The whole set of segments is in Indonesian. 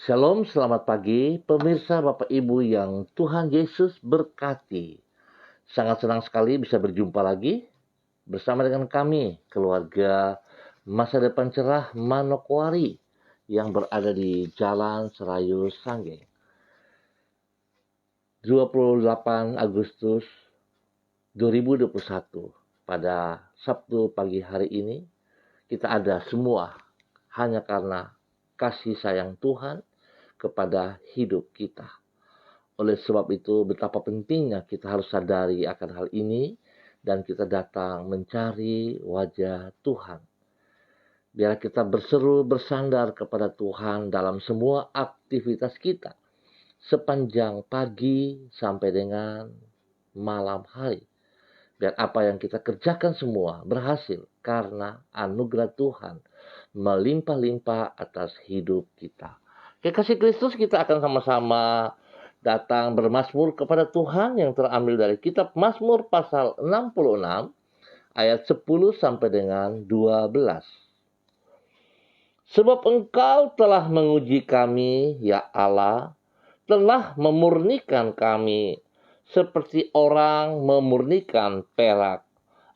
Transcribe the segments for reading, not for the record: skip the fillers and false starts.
Shalom, selamat pagi, pemirsa Bapak Ibu yang Tuhan Yesus berkati. Sangat senang sekali bisa berjumpa lagi bersama dengan kami, keluarga Masa Depan Cerah Manokwari yang berada di Jalan Serayu Sanggeng. 28 Agustus 2021, pada Sabtu pagi hari ini, kita ada semua hanya karena kasih sayang Tuhan kepada hidup kita. Oleh sebab itu, betapa pentingnya kita harus sadari akan hal ini dan kita datang mencari wajah Tuhan. Biar kita berseru bersandar kepada Tuhan dalam semua aktivitas kita sepanjang pagi sampai dengan malam hari. Biar apa yang kita kerjakan semua berhasil karena anugerah Tuhan melimpah-limpah atas hidup kita. Kekasih Kristus, kita akan sama-sama datang bermazmur kepada Tuhan yang terambil dari kitab Mazmur pasal 66 ayat 10 sampai dengan 12. Sebab Engkau telah menguji kami, ya Allah, telah memurnikan kami seperti orang memurnikan perak.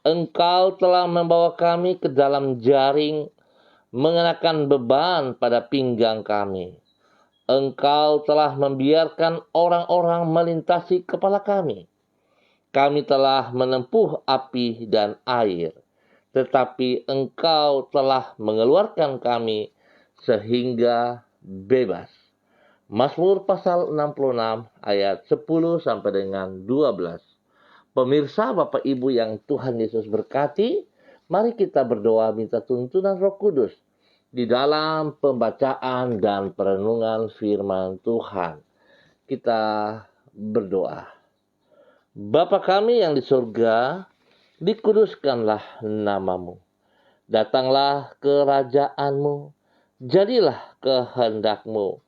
Engkau telah membawa kami ke dalam jaring, mengenakan beban pada pinggang kami. Engkau telah membiarkan orang-orang melintasi kepala kami. Kami telah menempuh api dan air, tetapi Engkau telah mengeluarkan kami sehingga bebas. Mazmur pasal 66 ayat 10 sampai dengan 12. Pemirsa, Bapak Ibu yang Tuhan Yesus berkati, mari kita berdoa minta tuntunan Roh Kudus di dalam pembacaan dan perenungan firman Tuhan. Kita berdoa. Bapa kami yang di surga, dikuduskanlah namamu. Datanglah kerajaanmu, jadilah kehendakmu.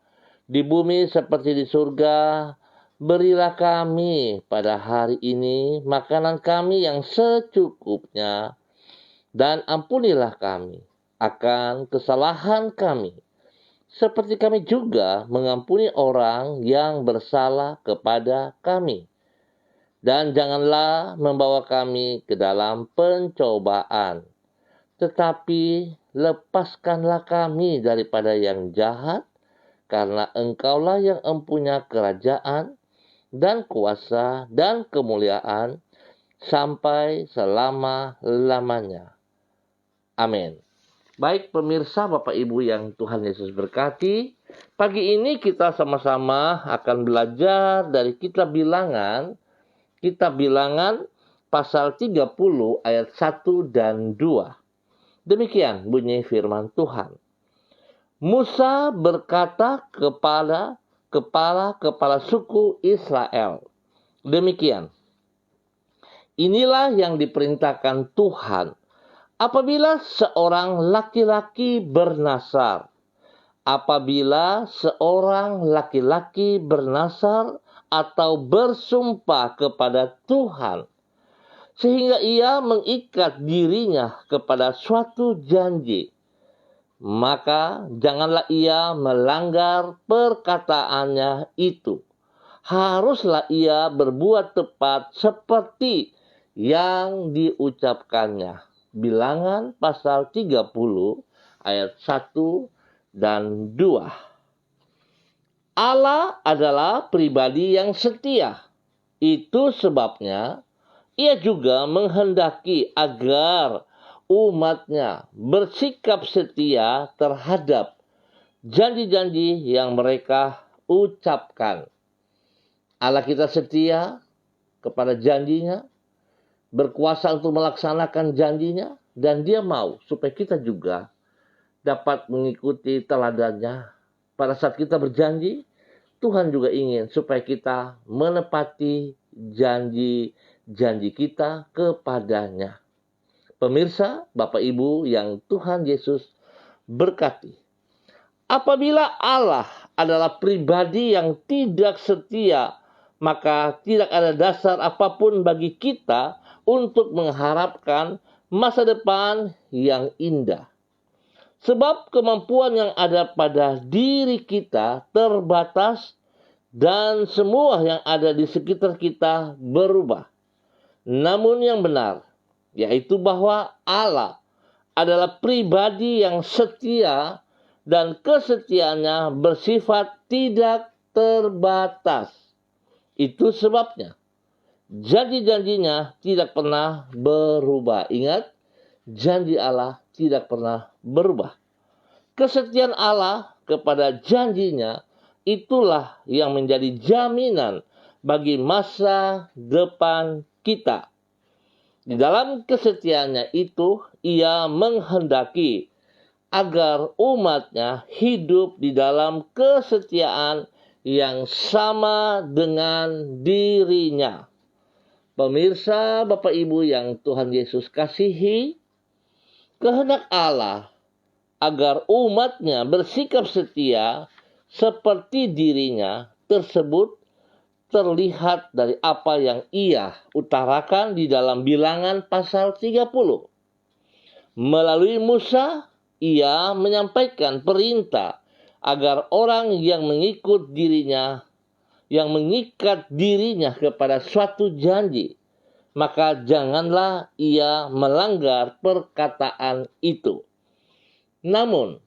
Di bumi seperti di surga, berilah kami pada hari ini makanan kami yang secukupnya, dan ampunilah kami akan kesalahan kami, seperti kami juga mengampuni orang yang bersalah kepada kami. Dan janganlah membawa kami ke dalam pencobaan, tetapi lepaskanlah kami daripada yang jahat, karena Engkaulah yang empunya kerajaan dan kuasa dan kemuliaan sampai selama-lamanya. Amin. Baik pemirsa, Bapak Ibu yang Tuhan Yesus berkati, pagi ini kita sama-sama akan belajar dari kitab Bilangan pasal 30 ayat 1 dan 2. Demikian bunyi firman Tuhan. Musa berkata kepada kepala-kepala suku Israel, demikian, inilah yang diperintahkan Tuhan. Apabila seorang laki-laki bernasar atau bersumpah kepada Tuhan, sehingga ia mengikat dirinya kepada suatu janji, maka janganlah ia melanggar perkataannya itu. Haruslah ia berbuat tepat seperti yang diucapkannya. Bilangan pasal 30 ayat 1 dan 2. Allah adalah pribadi yang setia. Itu sebabnya ia juga menghendaki agar umatnya bersikap setia terhadap janji-janji yang mereka ucapkan. Allah kita setia kepada janjinya, berkuasa untuk melaksanakan janjinya, dan dia mau supaya kita juga dapat mengikuti teladannya. Pada saat kita berjanji, Tuhan juga ingin supaya kita menepati janji-janji kita kepadanya. Pemirsa, Bapak Ibu yang Tuhan Yesus berkati. Apabila Allah adalah pribadi yang tidak setia, maka tidak ada dasar apapun bagi kita untuk mengharapkan masa depan yang indah. Sebab kemampuan yang ada pada diri kita terbatas dan semua yang ada di sekitar kita berubah. Namun yang benar, yaitu bahwa Allah adalah pribadi yang setia dan kesetiaannya bersifat tidak terbatas. Itu sebabnya janji-janjinya tidak pernah berubah. Ingat, janji Allah tidak pernah berubah. Kesetiaan Allah kepada janjinya itulah yang menjadi jaminan bagi masa depan kita. Di dalam kesetiaannya itu, ia menghendaki agar umatnya hidup di dalam kesetiaan yang sama dengan dirinya. Pemirsa, Bapak Ibu yang Tuhan Yesus kasihi, kehendak Allah agar umatnya bersikap setia seperti dirinya tersebut terlihat dari apa yang ia utarakan di dalam Bilangan pasal 30. Melalui Musa, ia menyampaikan perintah agar orang yang mengikat dirinya kepada suatu janji, maka janganlah ia melanggar perkataan itu. Namun,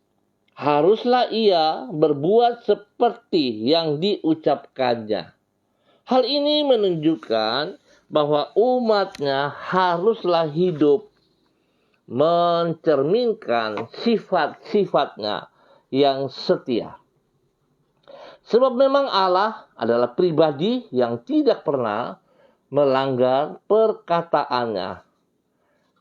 haruslah ia berbuat seperti yang diucapkannya. Hal ini menunjukkan bahwa umatnya haruslah hidup mencerminkan sifat-sifatnya yang setia. Sebab memang Allah adalah pribadi yang tidak pernah melanggar perkataannya.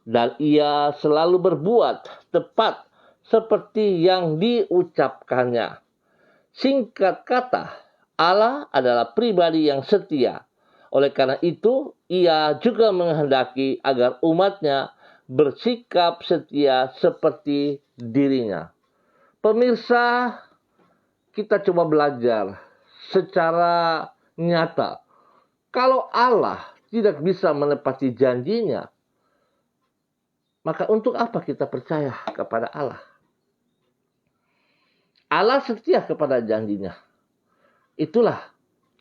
Dan ia selalu berbuat tepat seperti yang diucapkannya. Singkat kata, Allah adalah pribadi yang setia. Oleh karena itu, ia juga menghendaki agar umatnya bersikap setia seperti dirinya. Pemirsa, kita coba belajar secara nyata. Kalau Allah tidak bisa menepati janjinya, maka untuk apa kita percaya kepada Allah? Allah setia kepada janjinya. Itulah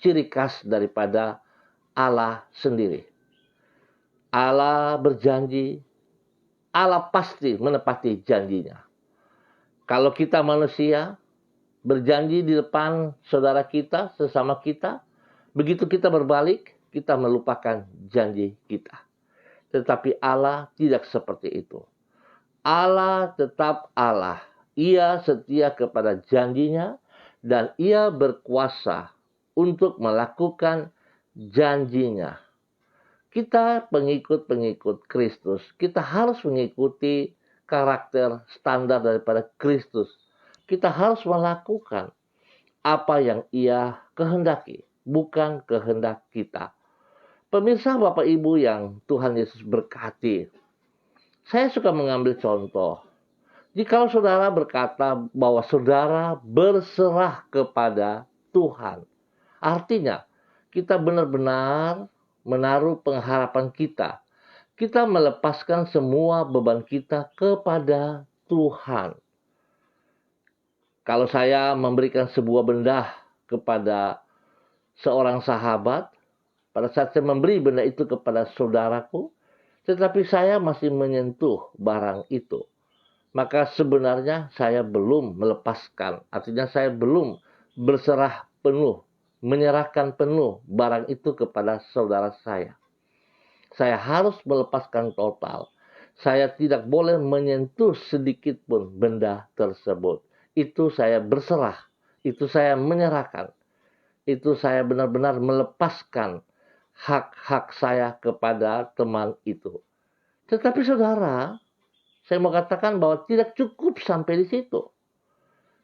ciri khas daripada Allah sendiri. Allah berjanji, Allah pasti menepati janjinya. Kalau kita manusia, berjanji di depan saudara kita, sesama kita, begitu kita berbalik, kita melupakan janji kita. Tetapi Allah tidak seperti itu. Allah tetap Allah. Ia setia kepada janjinya dan ia berkuasa untuk melakukan janjinya. Kita pengikut-pengikut Kristus, kita harus mengikuti karakter standar daripada Kristus. Kita harus melakukan apa yang ia kehendaki, bukan kehendak kita. Pemirsa Bapak Ibu yang Tuhan Yesus berkati, saya suka mengambil contoh. Jika saudara berkata bahwa saudara berserah kepada Tuhan, artinya kita benar-benar menaruh pengharapan kita. Kita melepaskan semua beban kita kepada Tuhan. Kalau saya memberikan sebuah benda kepada seorang sahabat, pada saat saya memberi benda itu kepada saudaraku, tetapi saya masih menyentuh barang itu, maka sebenarnya saya belum melepaskan. Artinya saya belum berserah penuh, menyerahkan penuh barang itu kepada saudara saya. Saya harus melepaskan total. Saya tidak boleh menyentuh sedikit pun benda tersebut. Itu saya berserah, itu saya menyerahkan, itu saya benar-benar melepaskan hak-hak saya kepada teman itu. Tetapi saudara, saya mau katakan bahwa tidak cukup sampai di situ.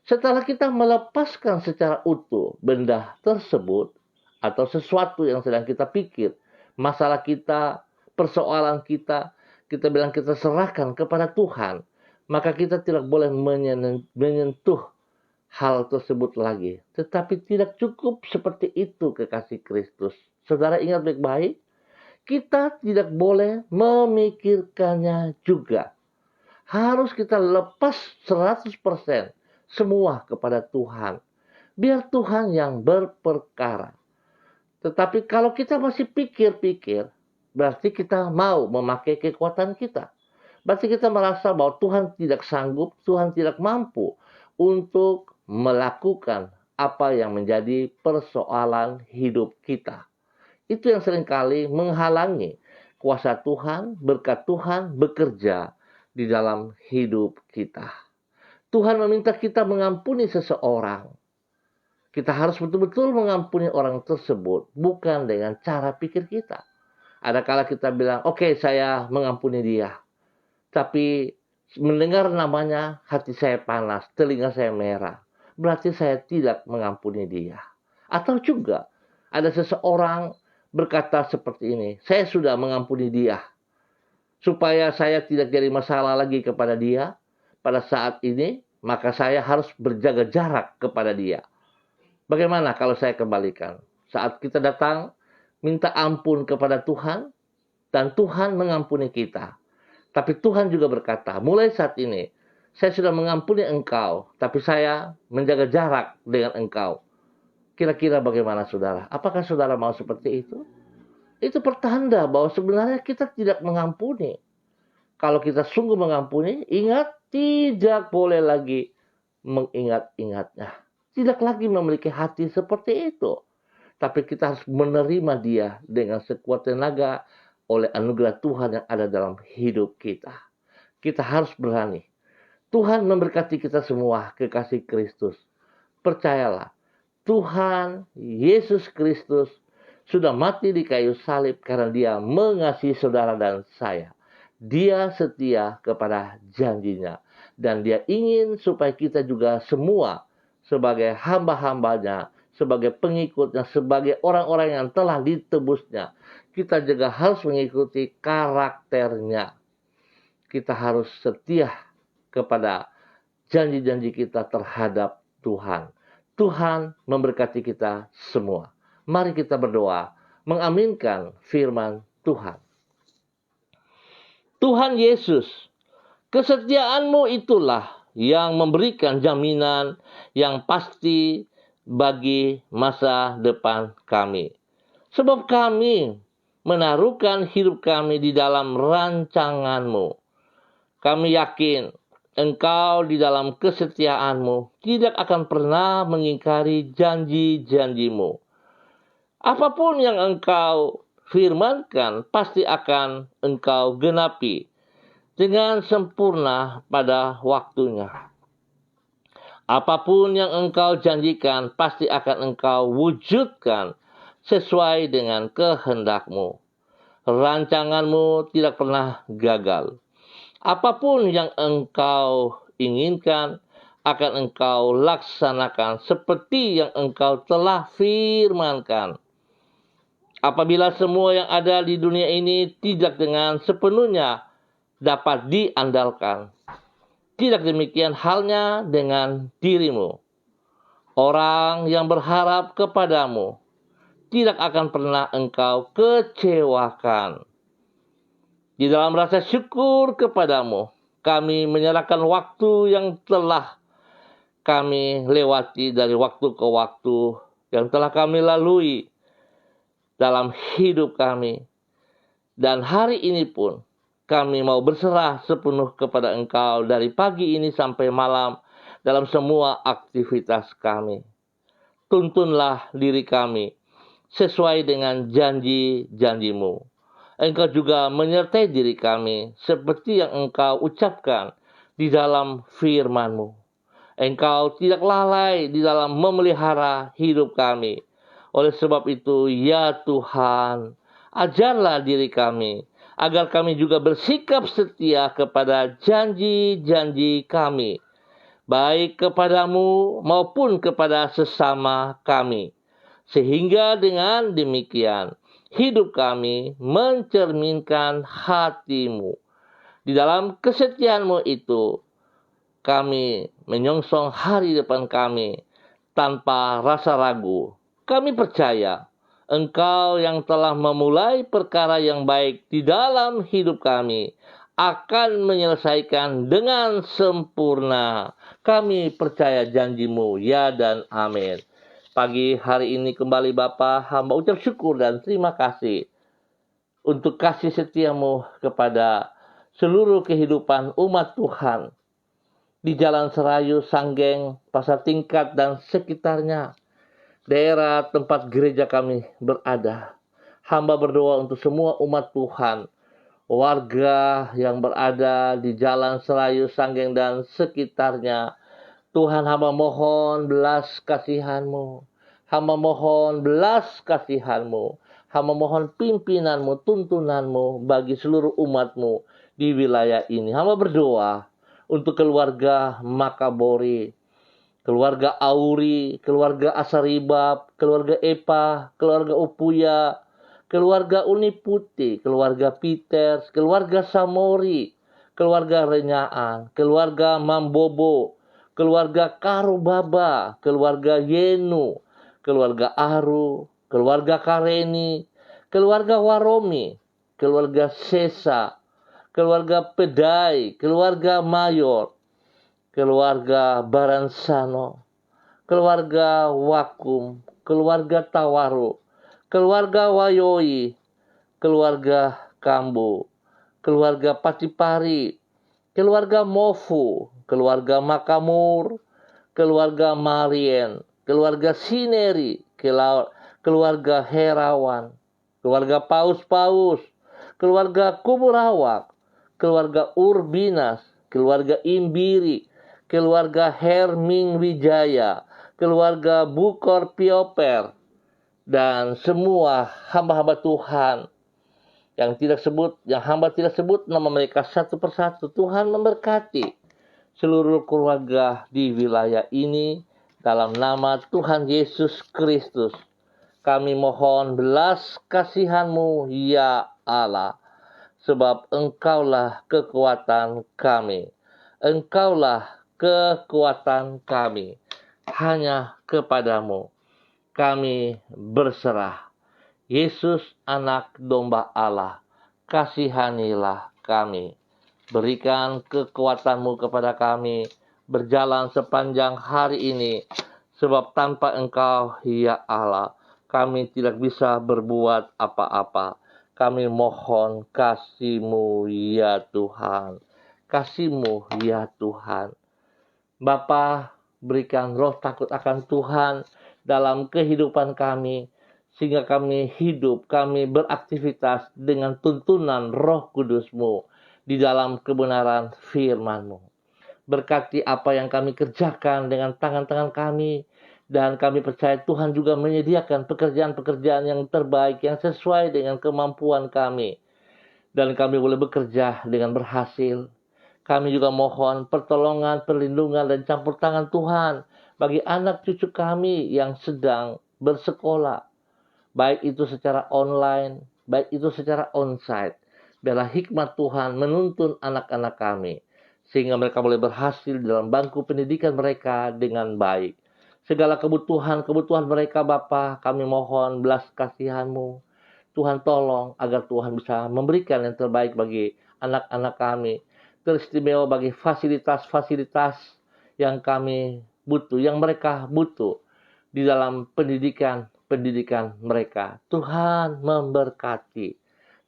Setelah kita melepaskan secara utuh benda tersebut atau sesuatu yang sedang kita pikir, masalah kita, persoalan kita, kita bilang kita serahkan kepada Tuhan, maka kita tidak boleh menyentuh hal tersebut lagi. Tetapi tidak cukup seperti itu kekasih Kristus. Saudara ingat baik-baik, kita tidak boleh memikirkannya juga. Harus kita lepas 100% semua kepada Tuhan. Biar Tuhan yang berperkara. Tetapi kalau kita masih pikir-pikir, berarti kita mau memakai kekuatan kita. Berarti kita merasa bahwa Tuhan tidak sanggup, Tuhan tidak mampu untuk melakukan apa yang menjadi persoalan hidup kita. Itu yang seringkali menghalangi kuasa Tuhan, berkat Tuhan bekerja di dalam hidup kita. Tuhan meminta kita mengampuni seseorang. Kita harus betul-betul mengampuni orang tersebut, bukan dengan cara pikir kita. Ada kala kita bilang, oke, saya mengampuni dia. Tapi mendengar namanya, hati saya panas, telinga saya merah. Berarti saya tidak mengampuni dia. Atau juga, ada seseorang berkata seperti ini, saya sudah mengampuni dia. Supaya saya tidak jadi masalah lagi kepada dia, pada saat ini, maka saya harus berjaga jarak kepada dia. Bagaimana kalau saya kembalikan? Saat kita datang, minta ampun kepada Tuhan, dan Tuhan mengampuni kita. Tapi Tuhan juga berkata, mulai saat ini, saya sudah mengampuni engkau, tapi saya menjaga jarak dengan engkau. Kira-kira bagaimana saudara? Apakah saudara mau seperti itu? Itu pertanda bahwa sebenarnya kita tidak mengampuni. Kalau kita sungguh mengampuni, ingat, tidak boleh lagi mengingat-ingatnya. Tidak lagi memiliki hati seperti itu. Tapi kita harus menerima dia dengan sekuat tenaga oleh anugerah Tuhan yang ada dalam hidup kita. Kita harus berani. Tuhan memberkati kita semua, kekasih Kristus. Percayalah, Tuhan Yesus Kristus sudah mati di kayu salib karena dia mengasihi saudara dan saya. Dia setia kepada janjinya. Dan dia ingin supaya kita juga semua sebagai hamba-hambanya, sebagai pengikutnya, sebagai orang-orang yang telah ditebusnya. Kita juga harus mengikuti karakternya. Kita harus setia kepada janji-janji kita terhadap Tuhan. Tuhan memberkati kita semua. Mari kita berdoa, mengaminkan firman Tuhan. Tuhan Yesus, kesetiaan-Mu itulah yang memberikan jaminan yang pasti bagi masa depan kami. Sebab kami menaruhkan hidup kami di dalam rancangan-Mu. Kami yakin Engkau di dalam kesetiaan-Mu tidak akan pernah mengingkari janji-janji-Mu. Apapun yang Engkau firmankan pasti akan Engkau genapi dengan sempurna pada waktunya. Apapun yang Engkau janjikan pasti akan Engkau wujudkan sesuai dengan kehendak-Mu. Rancangan-Mu tidak pernah gagal. Apapun yang Engkau inginkan akan Engkau laksanakan seperti yang Engkau telah firmankan. Apabila semua yang ada di dunia ini tidak dengan sepenuhnya dapat diandalkan, tidak demikian halnya dengan dirimu. Orang yang berharap kepadamu tidak akan pernah engkau kecewakan. Di dalam rasa syukur kepadamu, kami menyerahkan waktu yang telah kami lewati dari waktu ke waktu, yang telah kami lalui dalam hidup kami. Dan hari ini pun kami mau berserah sepenuh kepada Engkau dari pagi ini sampai malam dalam semua aktivitas kami. Tuntunlah diri kami sesuai dengan janji-janji-Mu. Engkau juga menyertai diri kami seperti yang Engkau ucapkan di dalam firman-Mu. Engkau tidak lalai di dalam memelihara hidup kami. Oleh sebab itu, ya Tuhan, ajarlah diri kami agar kami juga bersikap setia kepada janji-janji kami, baik kepadamu maupun kepada sesama kami. Sehingga dengan demikian, hidup kami mencerminkan hati-Mu. Di dalam kesetiaan-Mu itu, kami menyongsong hari depan kami tanpa rasa ragu. Kami percaya Engkau yang telah memulai perkara yang baik di dalam hidup kami akan menyelesaikan dengan sempurna. Kami percaya janji-Mu, ya dan amin. Pagi hari ini kembali Bapa, hamba ucap syukur dan terima kasih untuk kasih setia-Mu kepada seluruh kehidupan umat Tuhan di Jalan Serayu, Sanggeng, Pasar Tingkat, dan sekitarnya, daerah tempat gereja kami berada. Hamba berdoa untuk semua umat Tuhan, warga yang berada di Jalan Serayu, Sanggeng, dan sekitarnya. Tuhan, hamba mohon belas kasihan-Mu. Hamba mohon belas kasihan-Mu. Hamba mohon pimpinan-Mu, tuntunan-Mu bagi seluruh umat-Mu di wilayah ini. Hamba berdoa untuk keluarga Makabori, keluarga Auri, keluarga Asaribab, keluarga Epa, keluarga Upuya, keluarga Uniputi, keluarga Peters, keluarga Samori, keluarga Renyaan, keluarga Mambobo, keluarga Karubaba, keluarga Yenu, keluarga Aru, keluarga Kareni, keluarga Waromi, keluarga Sesa, keluarga Pedai, keluarga Mayor, keluarga Baransano, keluarga Wakum, keluarga Tawaru, keluarga Wayoi, keluarga Kambu, keluarga Patipari, keluarga Mofu, keluarga Makamur, keluarga Marien, keluarga Sineri, keluarga Herawan, keluarga Paus-Paus, keluarga Kumurawak, keluarga Urbinas, keluarga Imbiri, keluarga Herming Wijaya, keluarga Bukor Pioper, dan semua hamba-hamba Tuhan yang hamba tidak sebut nama mereka satu persatu. Tuhan memberkati seluruh keluarga di wilayah ini dalam nama Tuhan Yesus Kristus. Kami mohon belas kasihan-Mu, ya Allah, sebab Engkaulah kekuatan kami. Engkaulah kekuatan kami. Hanya kepadamu kami berserah. Yesus, anak domba Allah, kasihanilah kami. Berikan kekuatan-Mu kepada kami berjalan sepanjang hari ini. Sebab tanpa Engkau, ya Allah, kami tidak bisa berbuat apa-apa. Kami mohon kasih-Mu, ya Tuhan. Kasih-Mu, ya Tuhan. Bapa, berikan roh takut akan Tuhan dalam kehidupan kami, sehingga kami hidup, kami beraktivitas dengan tuntunan Roh Kudus-Mu di dalam kebenaran firman-Mu. Berkati apa yang kami kerjakan dengan tangan-tangan kami, dan kami percaya Tuhan juga menyediakan pekerjaan-pekerjaan yang terbaik, yang sesuai dengan kemampuan kami, dan kami boleh bekerja dengan berhasil. Kami juga mohon pertolongan, perlindungan, dan campur tangan Tuhan bagi anak cucu kami yang sedang bersekolah, baik itu secara online, baik itu secara onsite. Biarlah hikmat Tuhan menuntun anak-anak kami, sehingga mereka boleh berhasil dalam bangku pendidikan mereka dengan baik. Segala kebutuhan mereka Bapa, kami mohon belas kasihan-Mu. Tuhan tolong agar Tuhan bisa memberikan yang terbaik bagi anak-anak kami, teristimewa bagi fasilitas-fasilitas yang kami butuh, yang mereka butuh di dalam pendidikan mereka. Tuhan memberkati.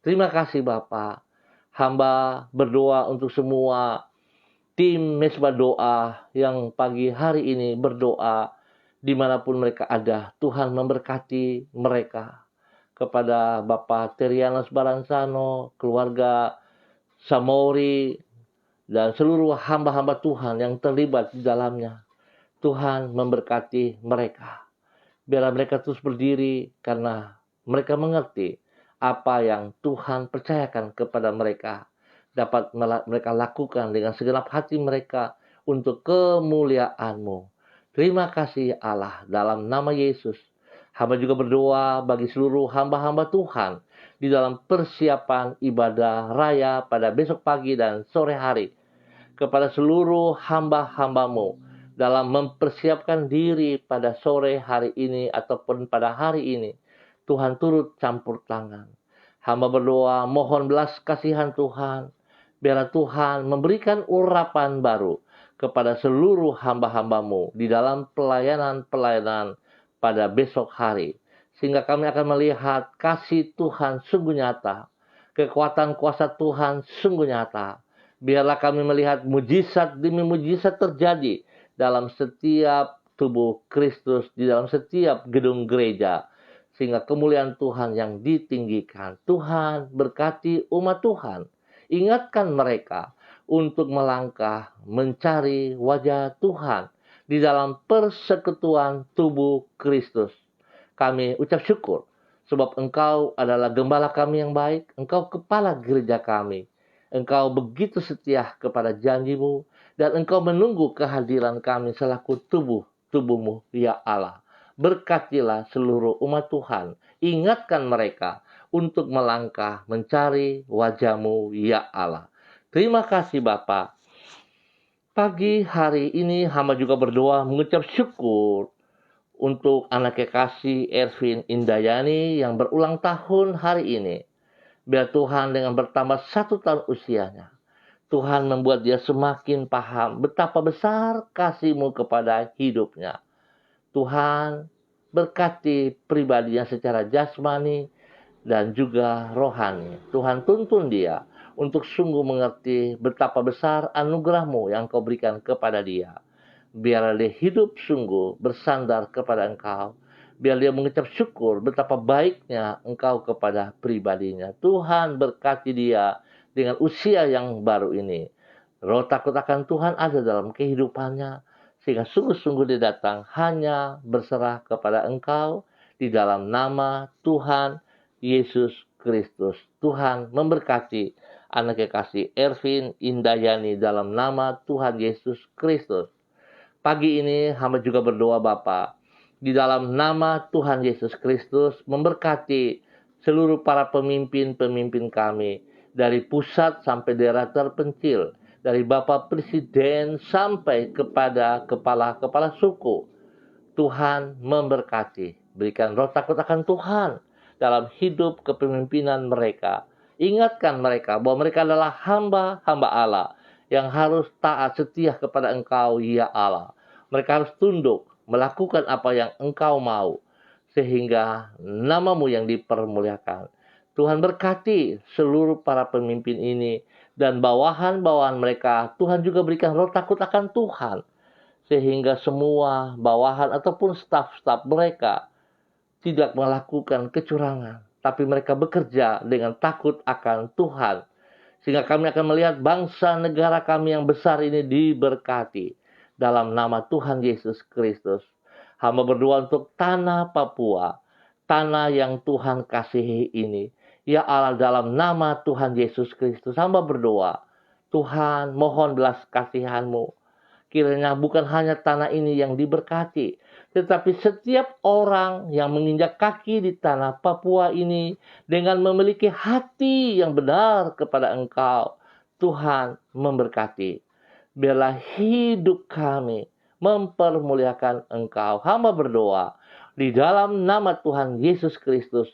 Terima kasih Bapa. Hamba berdoa untuk semua tim Mesbah Doa yang pagi hari ini berdoa dimanapun mereka ada. Tuhan memberkati mereka. Kepada Bapak Terianus Baransano, keluarga Samori, dan seluruh hamba-hamba Tuhan yang terlibat di dalamnya. Tuhan memberkati mereka. Biarlah mereka terus berdiri karena mereka mengerti apa yang Tuhan percayakan kepada mereka. Dapat mereka lakukan dengan segenap hati mereka untuk kemuliaan-Mu. Terima kasih Allah, dalam nama Yesus. Hamba juga berdoa bagi seluruh hamba-hamba Tuhan di dalam persiapan ibadah raya pada besok pagi dan sore hari. Kepada seluruh hamba-hamba-Mu dalam mempersiapkan diri pada sore hari ini ataupun pada hari ini, Tuhan turut campur tangan. Hamba berdoa mohon belas kasihan Tuhan. Biarlah Tuhan memberikan urapan baru kepada seluruh hamba-hamba-Mu di dalam pelayanan-pelayanan pada besok hari. Sehingga kami akan melihat kasih Tuhan sungguh nyata, kekuatan kuasa Tuhan sungguh nyata. Biarlah kami melihat mujizat demi mujizat terjadi dalam setiap tubuh Kristus, di dalam setiap gedung gereja. Sehingga kemuliaan Tuhan yang ditinggikan. Tuhan berkati umat Tuhan. Ingatkan mereka untuk melangkah mencari wajah Tuhan di dalam persekutuan tubuh Kristus. Kami ucap syukur sebab Engkau adalah gembala kami yang baik, Engkau kepala gereja kami. Engkau begitu setia kepada janji-Mu dan Engkau menunggu kehadiran kami selaku tubuh-Mu, ya Allah. Berkatilah seluruh umat Tuhan, ingatkan mereka untuk melangkah mencari wajah-Mu, ya Allah. Terima kasih Bapa. Pagi hari ini hamba juga berdoa mengucap syukur untuk anak kekasih Ervin Indayani yang berulang tahun hari ini. Biar Tuhan dengan bertambah 1 tahun usianya, Tuhan membuat dia semakin paham betapa besar kasih-Mu kepada hidupnya. Tuhan berkati pribadinya secara jasmani dan juga rohani. Tuhan tuntun dia untuk sungguh mengerti betapa besar anugerah-Mu yang Kau berikan kepada dia. Biarlah dia hidup sungguh bersandar kepada Engkau. Biar dia mengucap syukur betapa baiknya Engkau kepada pribadinya. Tuhan berkati dia dengan usia yang baru ini. Roh takut akan Tuhan ada dalam kehidupannya. Sehingga sungguh-sungguh dia datang hanya berserah kepada Engkau di dalam nama Tuhan Yesus Kristus. Tuhan memberkati anak kekasih Ervin Indayani dalam nama Tuhan Yesus Kristus. Pagi ini hamba juga berdoa Bapa, di dalam nama Tuhan Yesus Kristus memberkati seluruh para pemimpin-pemimpin kami, dari pusat sampai daerah terpencil, dari Bapak Presiden sampai kepada kepala-kepala suku. Tuhan memberkati, berikan roh takut akan Tuhan dalam hidup kepemimpinan mereka. Ingatkan mereka bahwa mereka adalah hamba-hamba Allah yang harus taat setia kepada Engkau, ya Allah. Mereka harus tunduk, melakukan apa yang Engkau mau, sehingga nama-Mu yang dipermuliakan. Tuhan berkati seluruh para pemimpin ini dan bawahan-bawahan mereka. Tuhan juga berikan roh takut akan Tuhan, sehingga semua bawahan ataupun staf-staf mereka tidak melakukan kecurangan, tapi mereka bekerja dengan takut akan Tuhan. Sehingga kami akan melihat bangsa negara kami yang besar ini diberkati dalam nama Tuhan Yesus Kristus. Hamba berdoa untuk tanah Papua, tanah yang Tuhan kasihi ini. Ya Allah, dalam nama Tuhan Yesus Kristus, hamba berdoa, Tuhan mohon belas kasihan-Mu. Kiranya bukan hanya tanah ini yang diberkati, tetapi setiap orang yang menginjak kaki di tanah Papua ini dengan memiliki hati yang benar kepada Engkau, Tuhan memberkati. Biarlah hidup kami mempermuliakan Engkau. Hamba berdoa di dalam nama Tuhan Yesus Kristus,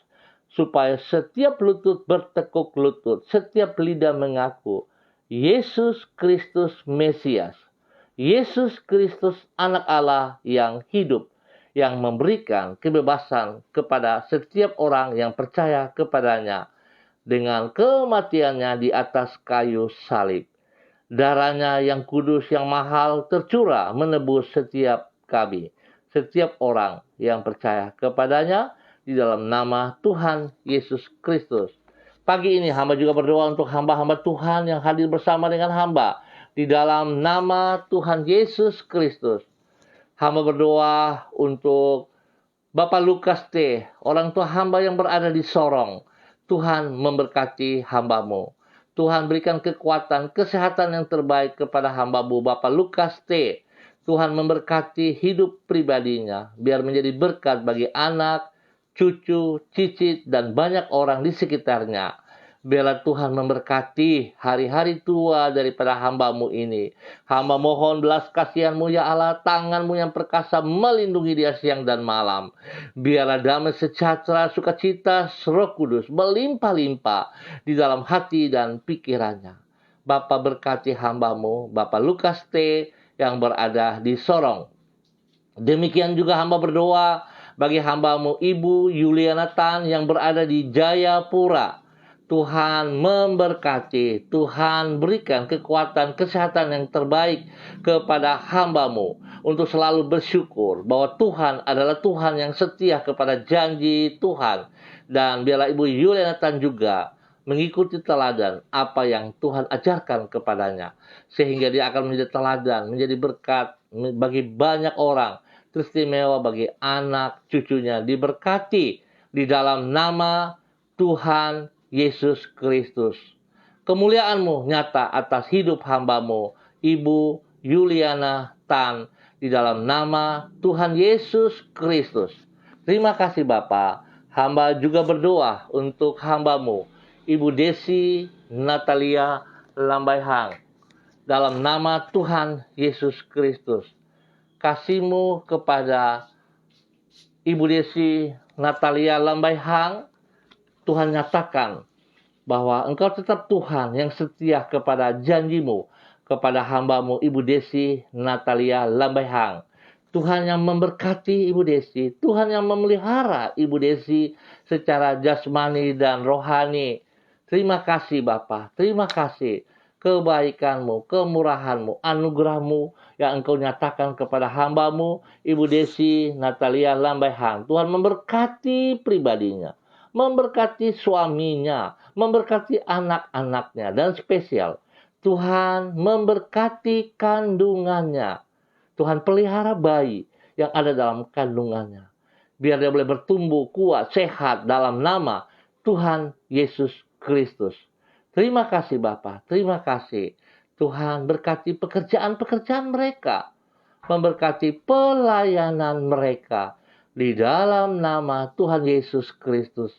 supaya setiap lutut bertekuk lutut, setiap lidah mengaku Yesus Kristus Mesias. Yesus Kristus anak Allah yang hidup, yang memberikan kebebasan kepada setiap orang yang percaya kepadanya dengan kematiannya di atas kayu salib. Darahnya yang kudus, yang mahal tercurah menebus setiap kami, setiap orang yang percaya kepadanya di dalam nama Tuhan Yesus Kristus. Pagi ini hamba juga berdoa untuk hamba-hamba Tuhan yang hadir bersama dengan hamba di dalam nama Tuhan Yesus Kristus. Hamba berdoa untuk Bapak Lukas T, orang tua hamba yang berada di Sorong. Tuhan memberkati hamba-Mu. Tuhan berikan kekuatan, kesehatan yang terbaik kepada hamba-Mu Bapak Lukas T. Tuhan memberkati hidup pribadinya, biar menjadi berkat bagi anak, cucu, cicit, dan banyak orang di sekitarnya. Biarlah Tuhan memberkati hari-hari tua daripada hamba-Mu ini. Hamba mohon belas kasihan-Mu ya Allah, tangan-Mu yang perkasa melindungi dia siang dan malam. Biarlah damai sejahtera, sukacita, Roh Kudus melimpah-limpah di dalam hati dan pikirannya. Bapa berkati hamba-Mu, Bapak Lukas T. yang berada di Sorong. Demikian juga hamba berdoa bagi hamba-Mu Ibu Yuliana Tan yang berada di Jayapura. Tuhan memberkati, Tuhan berikan kekuatan, kesehatan yang terbaik kepada hamba-Mu untuk selalu bersyukur bahwa Tuhan adalah Tuhan yang setia kepada janji Tuhan. Dan biarlah Ibu Yuliana Tan juga mengikuti teladan apa yang Tuhan ajarkan kepadanya, sehingga dia akan menjadi teladan, menjadi berkat bagi banyak orang, teristimewa bagi anak cucunya, diberkati di dalam nama Tuhan Yesus Kristus. Kemuliaan-Mu nyata atas hidup hamba-Mu Ibu Yuliana Tan di dalam nama Tuhan Yesus Kristus. Terima kasih Bapa. Hamba juga berdoa untuk hamba-Mu Ibu Desi Natalia Lambaihang dalam nama Tuhan Yesus Kristus. Kasih-Mu kepada Ibu Desi Natalia Lambaihang, Tuhan nyatakan bahwa Engkau tetap Tuhan yang setia kepada janji-Mu kepada hamba-Mu Ibu Desi Natalia Lambaihang. Tuhan yang memberkati Ibu Desi, Tuhan yang memelihara Ibu Desi secara jasmani dan rohani. Terima kasih Bapa, terima kasih kebaikan-Mu, kemurahan-Mu, anugerah-Mu yang Engkau nyatakan kepada hamba-Mu Ibu Desi Natalia Lambaihang. Tuhan memberkati pribadinya, memberkati suaminya, memberkati anak-anaknya, dan spesial Tuhan memberkati kandungannya. Tuhan pelihara bayi yang ada dalam kandungannya, biar dia boleh bertumbuh kuat, sehat dalam nama Tuhan Yesus Kristus. Terima kasih Bapa, terima kasih. Tuhan berkati pekerjaan-pekerjaan mereka, memberkati pelayanan mereka di dalam nama Tuhan Yesus Kristus.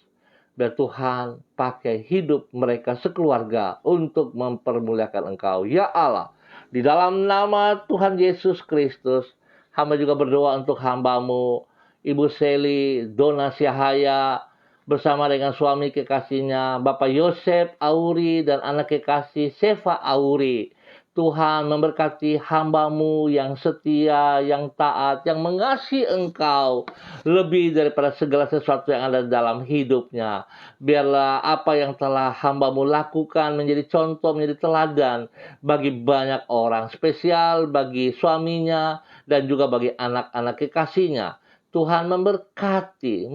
Biar Tuhan pakai hidup mereka sekeluarga untuk mempermuliakan Engkau. Ya Allah, di dalam nama Tuhan Yesus Kristus, hamba juga berdoa untuk hamba-Mu Ibu Seli Dona Syahaya bersama dengan suami kekasihnya Bapak Yosef Auri dan anak kekasih Seva Auri. Tuhan memberkati hamba-Mu yang setia, yang taat, yang mengasihi Engkau lebih daripada segala sesuatu yang ada dalam hidupnya. Biarlah apa yang telah hamba-Mu lakukan menjadi contoh, menjadi teladan bagi banyak orang, spesial bagi suaminya dan juga bagi anak-anak kekasihnya. Tuhan memberkati.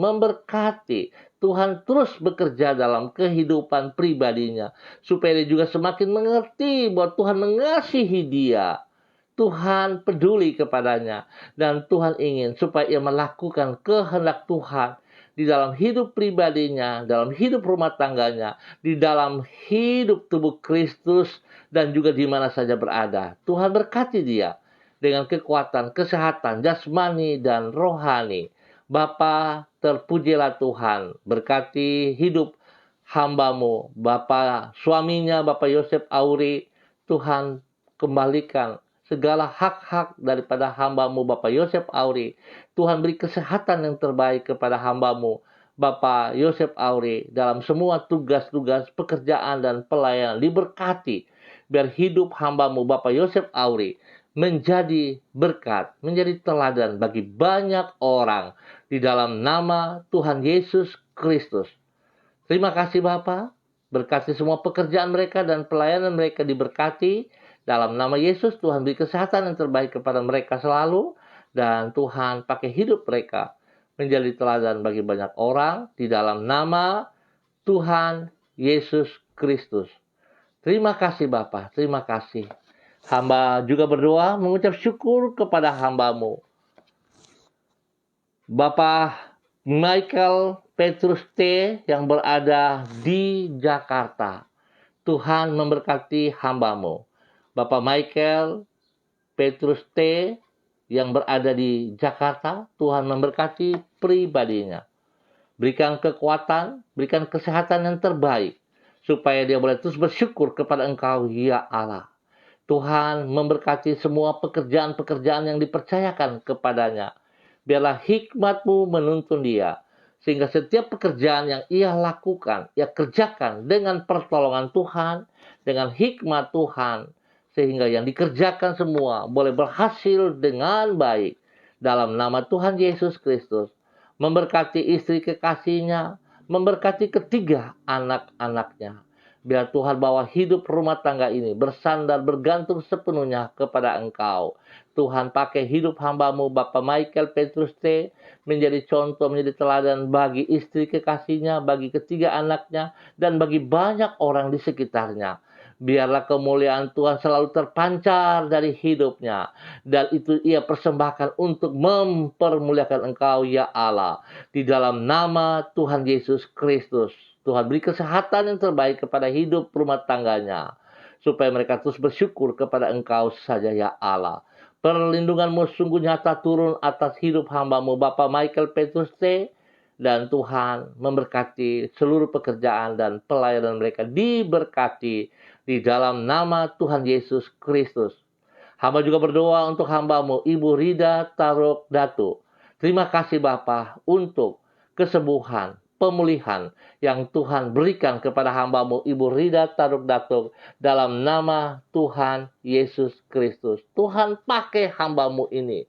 Tuhan terus bekerja dalam kehidupan pribadinya, supaya dia juga semakin mengerti bahwa Tuhan mengasihi dia. Tuhan peduli kepadanya, dan Tuhan ingin supaya ia melakukan kehendak Tuhan di dalam hidup pribadinya, dalam hidup rumah tangganya, di dalam hidup tubuh Kristus, dan juga di mana saja berada. Tuhan berkati dia dengan kekuatan, kesehatan, jasmani, dan rohani. Bapa, terpujilah Tuhan, berkati hidup hamba-Mu, Bapa suaminya, Bapak Yosef Auri. Tuhan kembalikan segala hak-hak daripada hamba-Mu, Bapak Yosef Auri. Tuhan beri kesehatan yang terbaik kepada hamba-Mu, Bapak Yosef Auri, dalam semua tugas-tugas pekerjaan dan pelayanan. Diberkati, biar hidup hamba-Mu, Bapak Yosef Auri, menjadi berkat, menjadi teladan bagi banyak orang di dalam nama Tuhan Yesus Kristus. Terima kasih Bapa, berkati semua pekerjaan mereka dan pelayanan mereka diberkati. Dalam nama Yesus, Tuhan beri kesehatan yang terbaik kepada mereka selalu, dan Tuhan pakai hidup mereka menjadi teladan bagi banyak orang di dalam nama Tuhan Yesus Kristus. Terima kasih Bapa, terima kasih. Hamba juga berdoa mengucap syukur kepada hamba-Mu, Bapak Michael Petrus T. yang berada di Jakarta. Tuhan memberkati hamba-Mu, Bapak Michael Petrus T. yang berada di Jakarta. Tuhan memberkati pribadinya. Berikan kekuatan, berikan kesehatan yang terbaik, supaya dia boleh terus bersyukur kepada Engkau, ya Allah. Tuhan memberkati semua pekerjaan-pekerjaan yang dipercayakan kepadanya. Biarlah hikmat-Mu menuntun dia, Sehingga setiap pekerjaan yang ia lakukan, ia kerjakan dengan pertolongan Tuhan, dengan hikmat Tuhan. Sehingga yang dikerjakan semua boleh berhasil dengan baik. Dalam nama Tuhan Yesus Kristus. Memberkati istri kekasihnya, memberkati ketiga anak-anaknya. Biar Tuhan bawa hidup rumah tangga ini bersandar bergantung sepenuhnya kepada Engkau. Tuhan pakai hidup hamba-Mu Bapak Michael Petrus T. menjadi contoh, menjadi teladan bagi istri kekasihnya, bagi ketiga anaknya, dan bagi banyak orang di sekitarnya. Biarlah kemuliaan Tuhan selalu terpancar dari hidupnya. Dan itu ia persembahkan untuk mempermuliakan Engkau ya Allah. Di dalam nama Tuhan Yesus Kristus. Tuhan beri kesehatan yang terbaik kepada hidup rumah tangganya. Supaya mereka terus bersyukur kepada Engkau saja ya Allah. Perlindungan-Mu sungguh nyata turun atas hidup hamba-Mu Bapak Michael Petrus T. Dan Tuhan memberkati seluruh pekerjaan dan pelayanan mereka diberkati di dalam nama Tuhan Yesus Kristus. Hamba juga berdoa untuk hamba-Mu Ibu Rida Taruk Datu. Terima kasih Bapa untuk kesembuhan, pemulihan yang Tuhan berikan kepada hamba-Mu Ibu Rida Taruk Datu dalam nama Tuhan Yesus Kristus. Tuhan pakai hamba-Mu ini.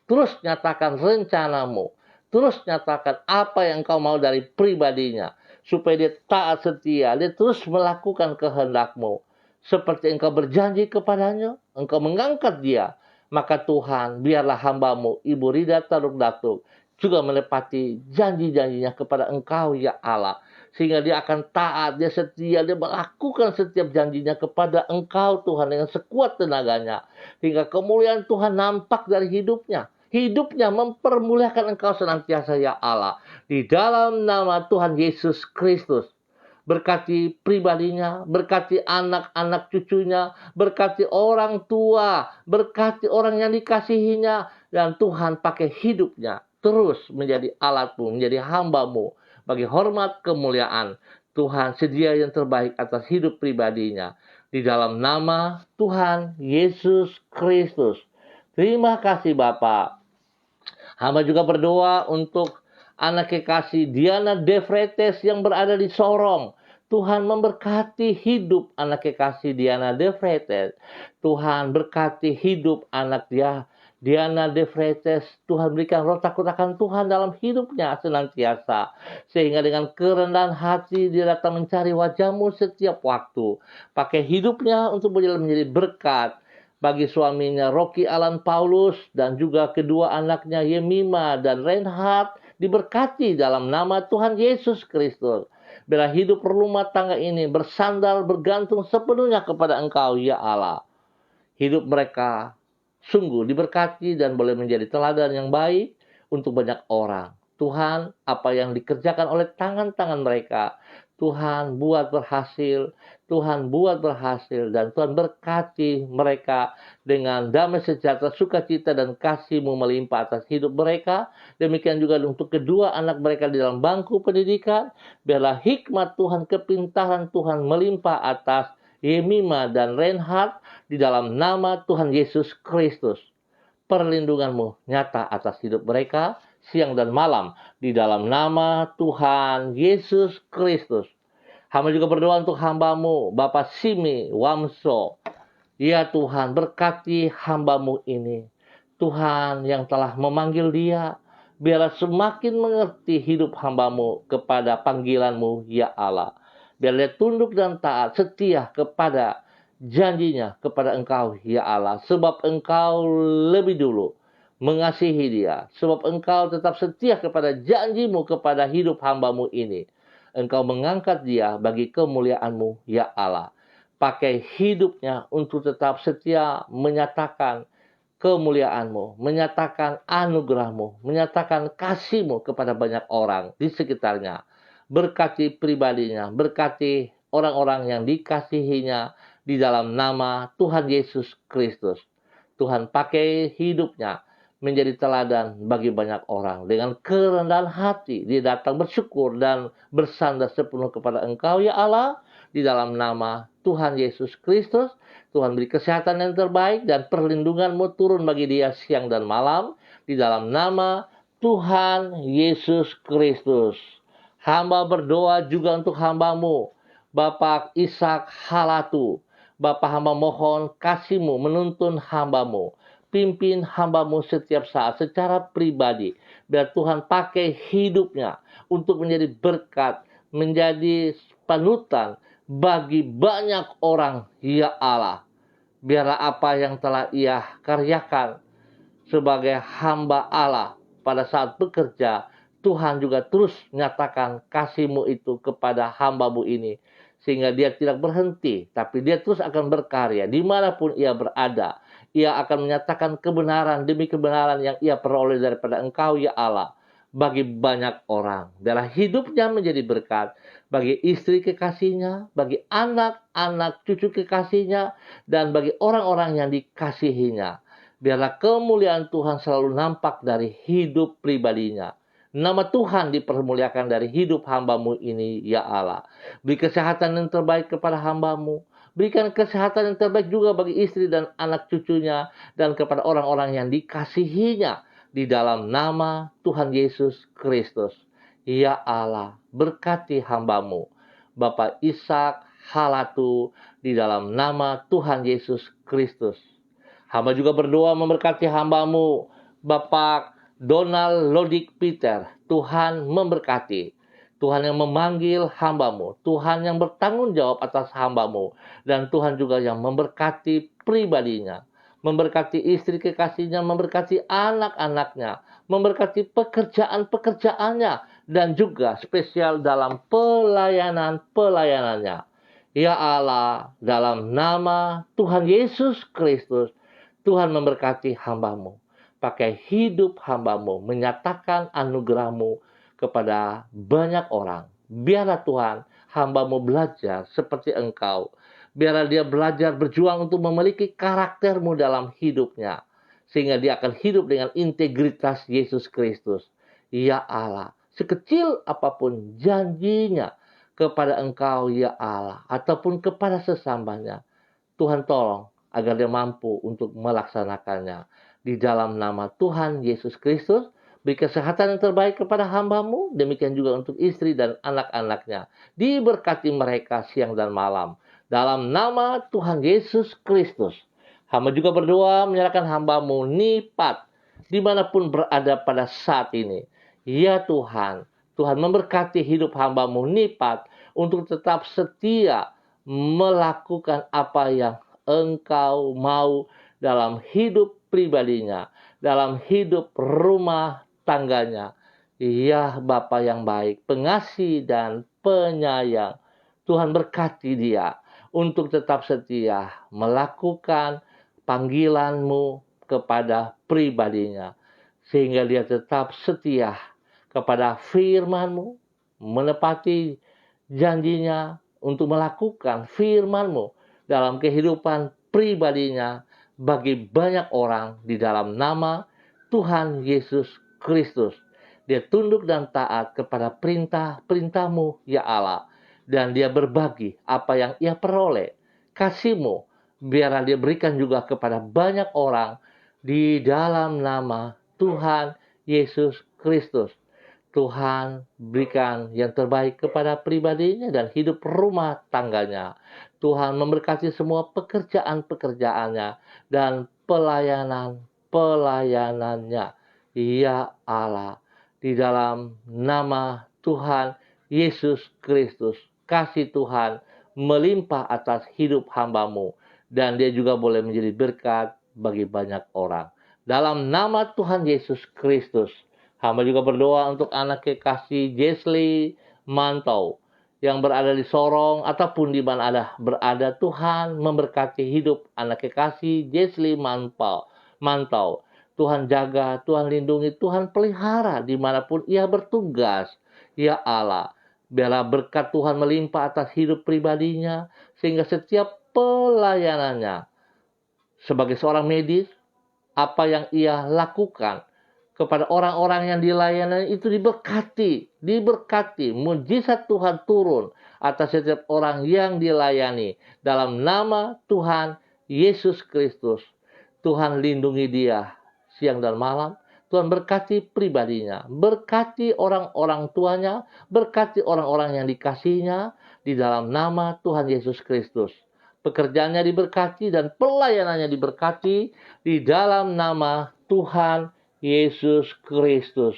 Terus nyatakan rencana-Mu. Terus nyatakan apa yang Engkau mau dari pribadinya. Supaya dia taat setia. Dia terus melakukan kehendak-Mu. Seperti Engkau berjanji kepadanya. Engkau mengangkat dia. Maka Tuhan, biarlah hamba-Mu Ibu Rida Taruk Datu juga menepati janji-janjinya kepada Engkau ya Allah. Sehingga dia akan taat, dia setia, dia melakukan setiap janjinya kepada Engkau Tuhan dengan sekuat tenaganya. Hingga kemuliaan Tuhan nampak dari hidupnya. Hidupnya mempermuliakan Engkau senantiasa ya Allah. Di dalam nama Tuhan Yesus Kristus. Berkati pribadinya, berkati anak-anak cucunya, berkati orang tua, berkati orang yang dikasihinya. Dan Tuhan pakai hidupnya terus menjadi alat-Mu, menjadi hamba-Mu. Bagi hormat kemuliaan, Tuhan sedia yang terbaik atas hidup pribadinya. Di dalam nama Tuhan Yesus Kristus. Terima kasih Bapa. Hamba juga berdoa untuk anak kekasih Diana Defretes yang berada di Sorong. Tuhan memberkati hidup anak kekasih Diana Defretes. Tuhan berkati hidup anak dia Diana Defretes. Tuhan berikan rotak-rotakan Tuhan dalam hidupnya senantiasa. Sehingga dengan kerendahan hati dia datang mencari wajah-Mu setiap waktu. Pakai hidupnya untuk menjadi berkat bagi suaminya Rocky Alan Paulus dan juga kedua anaknya Yemima dan Reinhard diberkati dalam nama Tuhan Yesus Kristus. Bila hidup rumah tangga ini bersandar bergantung sepenuhnya kepada Engkau ya Allah. Hidup mereka sungguh diberkati dan boleh menjadi teladan yang baik untuk banyak orang. Tuhan, apa yang dikerjakan oleh tangan-tangan mereka, Tuhan buat berhasil, Tuhan buat berhasil, dan Tuhan berkati mereka dengan damai sejahtera, sukacita, dan kasih-Mu melimpah atas hidup mereka. Demikian juga untuk kedua anak mereka di dalam bangku pendidikan. Biarlah hikmat Tuhan, kepintaran Tuhan melimpah atas Yemima dan Reinhard di dalam nama Tuhan Yesus Kristus. Perlindungan-Mu nyata atas hidup mereka siang dan malam di dalam nama Tuhan Yesus Kristus. Hamba juga berdoa untuk hamba-Mu Bapak Simi Wamso. Ya Tuhan, berkati hamba-Mu ini. Tuhan yang telah memanggil dia, biarlah semakin mengerti hidup hamba-Mu kepada panggilan-Mu ya Allah. Biar dia tunduk dan taat, setia kepada janjinya kepada Engkau ya Allah. Sebab Engkau lebih dulu mengasihi dia. Sebab Engkau tetap setia kepada janji-Mu kepada hidup hamba-Mu ini. Engkau mengangkat dia bagi kemuliaan-Mu ya Allah. Pakai hidupnya untuk tetap setia menyatakan kemuliaan-Mu, menyatakan anugerah-Mu, menyatakan kasih-Mu kepada banyak orang di sekitarnya. Berkati pribadinya, berkati orang-orang yang dikasihinya di dalam nama Tuhan Yesus Kristus. Tuhan pakai hidupnya menjadi teladan bagi banyak orang. Dengan kerendahan hati, dia datang bersyukur dan bersandar sepenuh kepada Engkau, ya Allah. Di dalam nama Tuhan Yesus Kristus, Tuhan beri kesehatan yang terbaik dan perlindungan-Mu turun bagi dia siang dan malam. Di dalam nama Tuhan Yesus Kristus. Hamba berdoa juga untuk hamba-Mu, Bapak Ishak Halatu. Bapak, hamba mohon kasih-Mu menuntun hamba-Mu. Pimpin hamba-Mu setiap saat secara pribadi. Biar Tuhan pakai hidupnya untuk menjadi berkat, menjadi panutan bagi banyak orang, ya Allah. Biarlah apa yang telah Ia karyakan sebagai hamba Allah pada saat bekerja, Tuhan juga terus nyatakan kasih-Mu itu kepada hamba-Mu ini. Sehingga dia tidak berhenti, tapi dia terus akan berkarya dimanapun ia berada. Ia akan menyatakan kebenaran demi kebenaran yang ia peroleh daripada Engkau, ya Allah, bagi banyak orang. Biarlah hidupnya menjadi berkat bagi istri kekasihnya, bagi anak-anak cucu kekasihnya, dan bagi orang-orang yang dikasihinya. Biarlah kemuliaan Tuhan selalu nampak dari hidup pribadinya. Nama Tuhan dipermuliakan dari hidup hamba-Mu ini, ya Allah. Beri kesehatan yang terbaik kepada hamba-Mu. Berikan kesehatan yang terbaik juga bagi istri dan anak cucunya, dan kepada orang-orang yang dikasihinya. Di dalam nama Tuhan Yesus Kristus. Ya Allah, berkati hamba-Mu, Bapak Ishak Halatu, di dalam nama Tuhan Yesus Kristus. Hamba juga berdoa memberkati hamba-Mu, Bapak Donald Lodik Peter. Tuhan memberkati. Tuhan yang memanggil hamba-Mu. Tuhan yang bertanggung jawab atas hamba-Mu. Dan Tuhan juga yang memberkati pribadinya. Memberkati istri kekasihnya, memberkati anak-anaknya. Memberkati pekerjaan-pekerjaannya. Dan juga spesial dalam pelayanan-pelayanannya. Ya Allah, dalam nama Tuhan Yesus Kristus, Tuhan memberkati hamba-Mu. Pakai hidup hamba-Mu, menyatakan anugerah-Mu kepada banyak orang. Biarlah Tuhan, hamba-Mu belajar seperti Engkau. Biarlah dia belajar berjuang untuk memiliki karakter-Mu dalam hidupnya. Sehingga dia akan hidup dengan integritas Yesus Kristus. Ya Allah, sekecil apapun janjinya kepada Engkau, ya Allah, ataupun kepada sesamanya, Tuhan tolong agar dia mampu untuk melaksanakannya. Di dalam nama Tuhan Yesus Kristus, beri kesehatan yang terbaik kepada hamba-Mu, demikian juga untuk istri dan anak-anaknya. Diberkati mereka siang dan malam. Dalam nama Tuhan Yesus Kristus, hamba juga berdoa menyerahkan hamba-Mu Nipat, dimanapun berada pada saat ini. Ya Tuhan, Tuhan memberkati hidup hamba-Mu Nipat untuk tetap setia melakukan apa yang Engkau mau dalam hidup pribadinya, dalam hidup rumah tangganya. Ya Bapa yang baik, pengasih dan penyayang, Tuhan berkati dia untuk tetap setia melakukan panggilan-Mu kepada pribadinya. Sehingga dia tetap setia kepada firman-Mu, menepati janjinya untuk melakukan firman-Mu dalam kehidupan pribadinya bagi banyak orang di dalam nama Tuhan Yesus Kristus. Dia tunduk dan taat kepada perintah-perintah-Mu, ya Allah. Dan dia berbagi apa yang ia peroleh. Kasih-Mu, biarlah dia berikan juga kepada banyak orang di dalam nama Tuhan Yesus Kristus. Tuhan berikan yang terbaik kepada pribadinya dan hidup rumah tangganya. Tuhan memberkati semua pekerjaan-pekerjaannya dan pelayanan-pelayanannya. Ya Allah, di dalam nama Tuhan Yesus Kristus, kasih Tuhan melimpah atas hidup hamba-Mu. Dan dia juga boleh menjadi berkat bagi banyak orang. Dalam nama Tuhan Yesus Kristus, hamba juga berdoa untuk anak kekasih Jesli Mantau yang berada di Sorong ataupun di mana ada berada. Tuhan memberkati hidup anak kekasih Jesli Mantau. Tuhan jaga, Tuhan lindungi, Tuhan pelihara dimanapun ia bertugas. Ya Allah, biarlah berkat Tuhan melimpah atas hidup pribadinya sehingga setiap pelayanannya sebagai seorang medis, apa yang ia lakukan kepada orang-orang yang dilayani itu diberkati, mujizat Tuhan turun atas setiap orang yang dilayani. Dalam nama Tuhan Yesus Kristus, Tuhan lindungi dia siang dan malam, Tuhan berkati pribadinya, berkati orang-orang tuanya, berkati orang-orang yang dikasihinya di dalam nama Tuhan Yesus Kristus. Pekerjaannya diberkati dan pelayanannya diberkati di dalam nama Tuhan Yesus Kristus.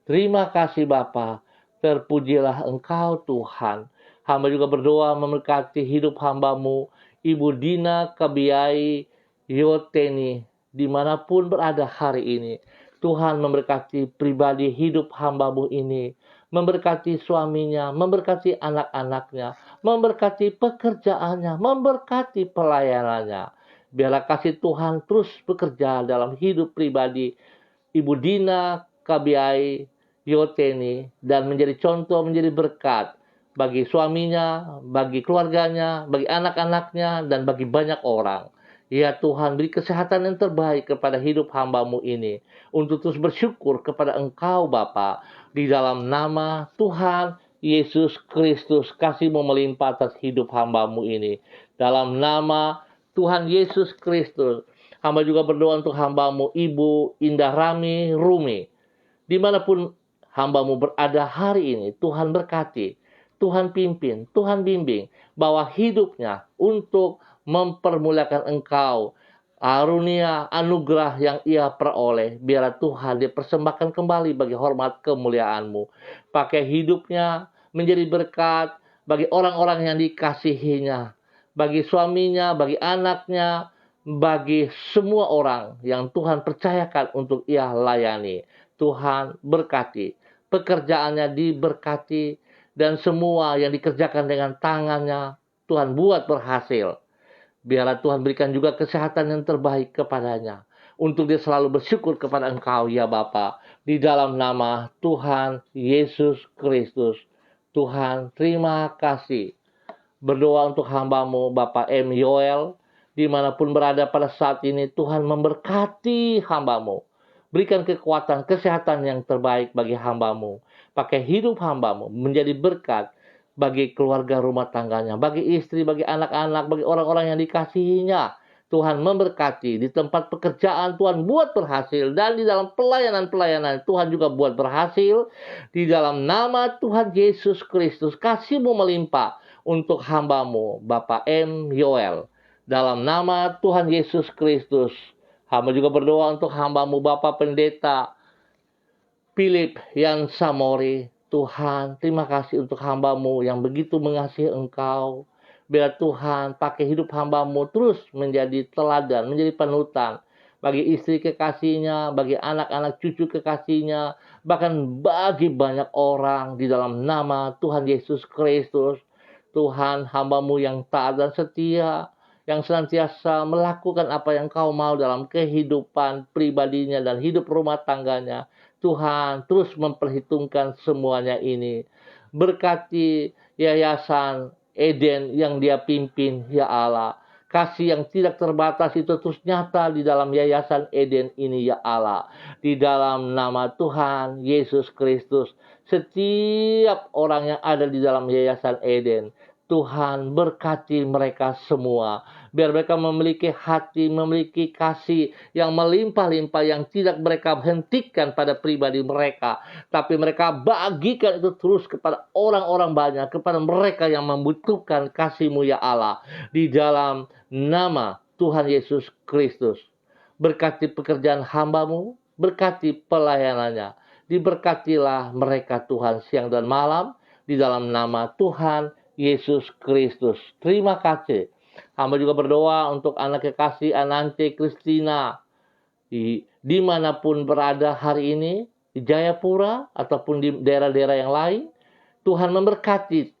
Terima kasih Bapa, terpujilah Engkau Tuhan. Hamba juga berdoa memberkati hidup hamba-Mu, Ibu Dina Kabiai Yoteni, dimanapun berada hari ini. Tuhan memberkati pribadi hidup hamba-Mu ini, memberkati suaminya, memberkati anak-anaknya, memberkati pekerjaannya, memberkati pelayanannya. Biarlah kasih Tuhan terus bekerja dalam hidup pribadi Ibu Dina Kabiai Yoteni dan menjadi contoh, menjadi berkat bagi suaminya, bagi keluarganya, bagi anak-anaknya, dan bagi banyak orang. Ya Tuhan, beri kesehatan yang terbaik kepada hidup hamba-Mu ini, untuk terus bersyukur kepada Engkau Bapa, di dalam nama Tuhan Yesus Kristus. Kasih-Mu melimpah atas hidup hamba-Mu ini, dalam nama Tuhan Yesus Kristus. Hamba juga berdoa untuk hamba-Mu Ibu Indah Rumi, dimanapun hamba-Mu berada hari ini. Tuhan berkati, Tuhan pimpin, Tuhan bimbing, bahwa hidupnya untuk mempermuliakan Engkau. Arunia, anugerah yang ia peroleh, biarlah Tuhan dipersembahkan kembali bagi hormat kemuliaan-Mu. Pakai hidupnya menjadi berkat bagi orang-orang yang dikasihinya, bagi suaminya, bagi anaknya, bagi semua orang yang Tuhan percayakan untuk ia layani. Tuhan berkati, pekerjaannya diberkati, dan semua yang dikerjakan dengan tangannya Tuhan buat berhasil. Biarlah Tuhan berikan juga kesehatan yang terbaik kepadanya, untuk dia selalu bersyukur kepada Engkau ya Bapa, di dalam nama Tuhan Yesus Kristus. Tuhan, terima kasih. Berdoa untuk hamba-Mu Bapak M. Yoel, dimanapun berada pada saat ini. Tuhan memberkati hamba-Mu, berikan kekuatan, kesehatan yang terbaik bagi hamba-Mu. Pakai hidup hamba-Mu menjadi berkat bagi keluarga rumah tangganya, bagi istri, bagi anak-anak, bagi orang-orang yang dikasihinya. Tuhan memberkati di tempat pekerjaan, Tuhan buat berhasil, dan di dalam pelayanan-pelayanan Tuhan juga buat berhasil. Di dalam nama Tuhan Yesus Kristus, kasih-Mu melimpah untuk hamba-Mu Bapak M. Yoel. Dalam nama Tuhan Yesus Kristus, hamba juga berdoa untuk hamba-Mu Bapak Pendeta Philip Yan Samori. Tuhan, terima kasih untuk hamba-Mu yang begitu mengasihi Engkau. Biar Tuhan pakai hidup hamba-Mu terus menjadi teladan, menjadi panutan bagi istri kekasihnya, bagi anak-anak cucu kekasihnya, bahkan bagi banyak orang di dalam nama Tuhan Yesus Kristus. Tuhan, hamba-Mu yang taat dan setia, yang senantiasa melakukan apa yang Kau mau dalam kehidupan pribadinya dan hidup rumah tangganya. Tuhan, terus memperhitungkan semuanya ini. Berkati yayasan Eden yang dia pimpin, ya Allah. Kasih yang tidak terbatas itu terus nyata di dalam yayasan Eden ini, ya Allah. Di dalam nama Tuhan Yesus Kristus, setiap orang yang ada di dalam yayasan Eden, Tuhan berkati mereka semua. Biar mereka memiliki hati, memiliki kasih yang melimpah-limpah, yang tidak mereka hentikan pada pribadi mereka, tapi mereka bagikan itu terus kepada orang-orang banyak, kepada mereka yang membutuhkan kasih-Mu ya Allah. Di dalam nama Tuhan Yesus Kristus, berkati pekerjaan hamba-Mu, berkati pelayanannya. Diberkatilah mereka Tuhan siang dan malam, di dalam nama Tuhan Yesus Kristus. Terima kasih. Hamba juga berdoa untuk anak kekasih Anante Kristina, dimanapun berada hari ini, di Jayapura ataupun di daerah-daerah yang lain. Tuhan memberkati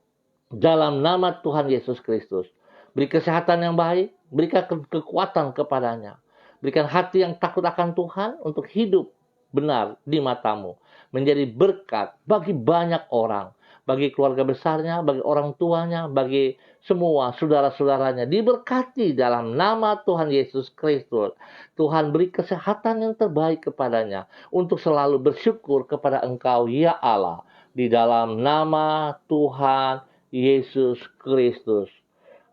dalam nama Tuhan Yesus Kristus. Beri kesehatan yang baik, berikan kekuatan kepadanya. Berikan hati yang takut akan Tuhan untuk hidup benar di mata-Mu, menjadi berkat bagi banyak orang, bagi keluarga besarnya, bagi orang tuanya, bagi semua saudara-saudaranya. Diberkati dalam nama Tuhan Yesus Kristus. Tuhan beri kesehatan yang terbaik kepadanya, untuk selalu bersyukur kepada Engkau ya Allah. Di dalam nama Tuhan Yesus Kristus.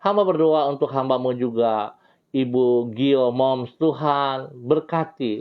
Hamba berdoa untuk hamba-Mu juga, Ibu Gio Moms, Tuhan berkati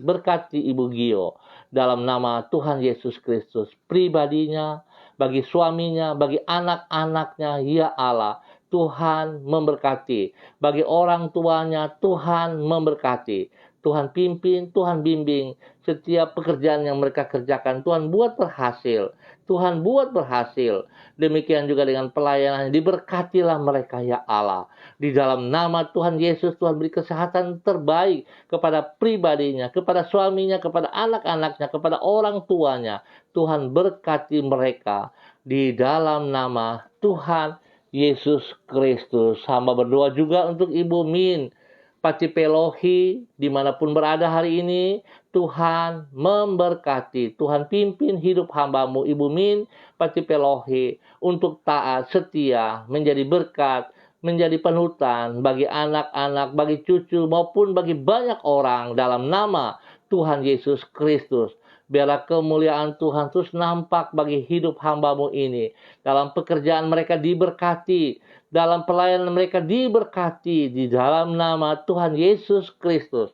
Ibu Gio dalam nama Tuhan Yesus Kristus, pribadinya, bagi suaminya, bagi anak-anaknya, ya Allah, Tuhan memberkati, bagi orang tuanya, Tuhan memberkati, Tuhan pimpin, Tuhan bimbing setiap pekerjaan yang mereka kerjakan, Tuhan buat berhasil, Tuhan buat berhasil. Demikian juga dengan pelayanan, diberkatilah mereka ya Allah. Di dalam nama Tuhan Yesus, Tuhan beri kesehatan terbaik kepada pribadinya, kepada suaminya, kepada anak-anaknya, kepada orang tuanya. Tuhan berkati mereka di dalam nama Tuhan Yesus Kristus. Hamba berdoa juga untuk Ibu Min Pacipelohi, dimanapun berada hari ini, Tuhan memberkati. Tuhan pimpin hidup hambamu Ibu Min Pacipelohi untuk taat, setia, menjadi berkat, menjadi panutan bagi anak-anak, bagi cucu, maupun bagi banyak orang dalam nama Tuhan Yesus Kristus. Biarlah kemuliaan Tuhan terus nampak bagi hidup hambamu ini. Dalam pekerjaan mereka diberkati, dalam pelayanan mereka diberkati di dalam nama Tuhan Yesus Kristus.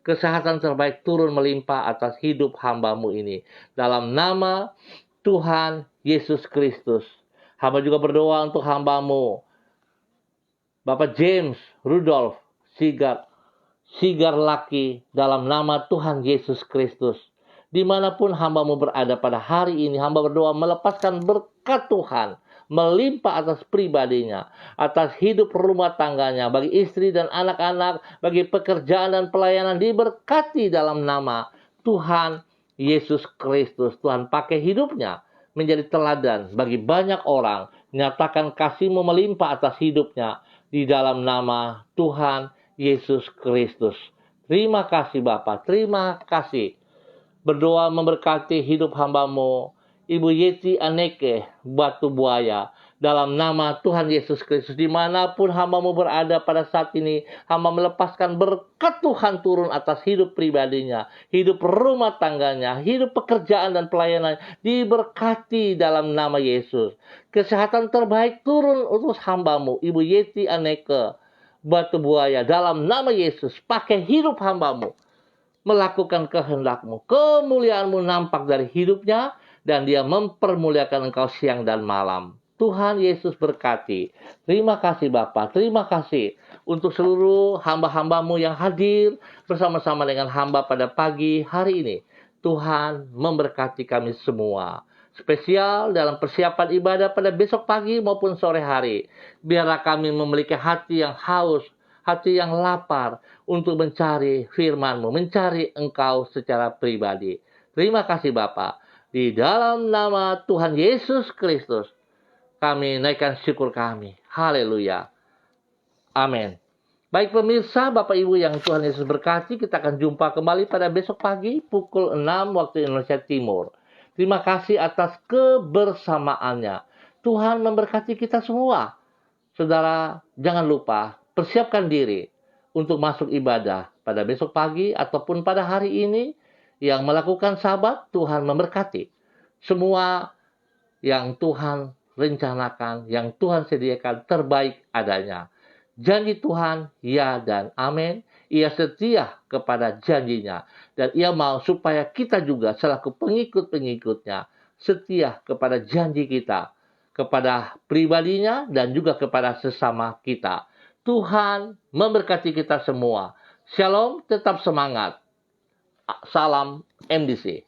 Kesehatan terbaik turun melimpah atas hidup hambamu ini. Dalam nama Tuhan Yesus Kristus. Hamba juga berdoa untuk hambamu, Bapak James Rudolf Sigar Laki, dalam nama Tuhan Yesus Kristus. Dimanapun hambamu berada pada hari ini, hamba berdoa melepaskan berkat Tuhan melimpah atas pribadinya, atas hidup rumah tangganya, bagi istri dan anak-anak, bagi pekerjaan dan pelayanan, diberkati dalam nama Tuhan Yesus Kristus. Tuhan pakai hidupnya menjadi teladan bagi banyak orang, nyatakan kasih-Mu melimpah atas hidupnya di dalam nama Tuhan Yesus Kristus. Terima kasih Bapa, terima kasih. Berdoa memberkati hidup hambamu, Ibu Yeti Aneke Batu Buaya, dalam nama Tuhan Yesus Kristus. Dimanapun hambamu berada pada saat ini, hamba melepaskan berkat Tuhan turun atas hidup pribadinya, hidup rumah tangganya, hidup pekerjaan dan pelayanan, diberkati dalam nama Yesus. Kesehatan terbaik turun untuk hambamu, Ibu Yeti Aneke Batu Buaya, dalam nama Yesus. Pakai hidup hambamu melakukan kehendak-Mu, kemuliaan-Mu nampak dari hidupnya, dan dia mempermuliakan Engkau siang dan malam. Tuhan Yesus berkati. Terima kasih Bapa, terima kasih untuk seluruh hamba-hamba-Mu yang hadir bersama-sama dengan hamba pada pagi hari ini. Tuhan memberkati kami semua. Spesial dalam persiapan ibadah pada besok pagi maupun sore hari. Biarlah kami memiliki hati yang haus, hati yang lapar untuk mencari firman-Mu, mencari Engkau secara pribadi. Terima kasih Bapa. Di dalam nama Tuhan Yesus Kristus, kami naikkan syukur kami. Haleluya. Amin. Baik pemirsa, Bapak Ibu yang Tuhan Yesus berkati, kita akan jumpa kembali pada besok pagi pukul 6 waktu Indonesia Timur. Terima kasih atas kebersamaannya. Tuhan memberkati kita semua. Saudara, jangan lupa persiapkan diri untuk masuk ibadah pada besok pagi ataupun pada hari ini. Yang melakukan sabat, Tuhan memberkati. Semua yang Tuhan rencanakan, yang Tuhan sediakan terbaik adanya. Janji Tuhan, ya dan amin. Ia setia kepada janjinya. Dan ia mau supaya kita juga selaku pengikut-pengikutnya setia kepada janji kita. Kepada pribadinya dan juga kepada sesama kita. Tuhan memberkati kita semua. Shalom, tetap semangat. Salam MDC.